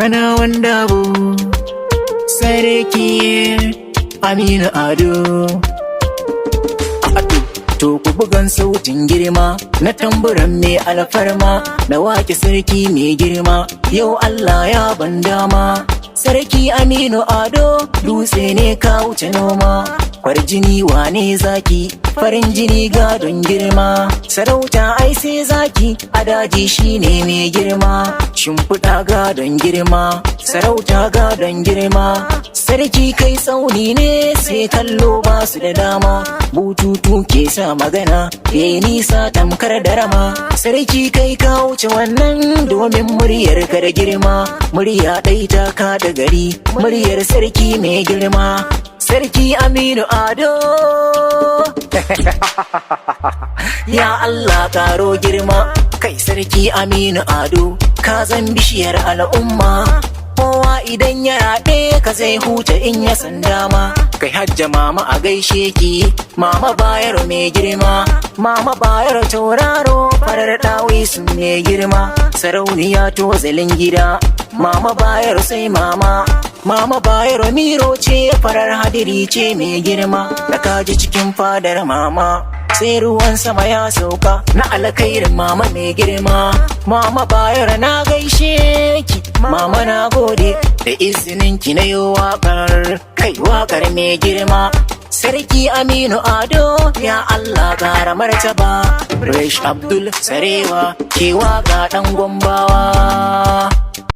ana wanda bu sarki Aminu Ado. To ku bugan sautin girma na tamburan mai alfarma na wake sarki mai girma, yau Allah ya ban dama. Sarki Aminu Ado dutse ne ka wuce noma, kwarjini wane zaki, farin jini gadon girma. Sarauta ai sai zaki, a daji shine mai girma, shimfiɗa gadon girma, sarauta gadon girma. Sarki kai tsauni ne sai kallo ba su da dama, bututu ke sa magana yayi nisa tamkar da rama. Sarki kai ka wuce wannan domin muryar ka da girma, murya ɗai ta ka da gari, muryar sarki mai girma. Sarki Aminu Ado. Ya Allah karo girma, kai sarki Aminu Ado, ka zan bishiyar al'umma. Kowa idan ya raɗe ka zai huta in ya san dama. Kai hajja mama a gaishe ki, mama bayar mai girma, mama bayar tauraro farar ɗawi sun mai girma. Sarauniya to zalin gida, mama bayar sai mama, mama bayar miro ce farar hadiri ce mai girma. Da kaji cikin fadar mama sai ruwan sama ya sauka na alkhairin mama mai girma. Mama bayar na gaishe ki, mama na gode da izinin ki na yi waƙar, kai waƙar mai girma. Sarki Aminu Ado, ya Allah ƙara martaba. Resh Abdul Sarewa ke waƙa ɗan Gombawa.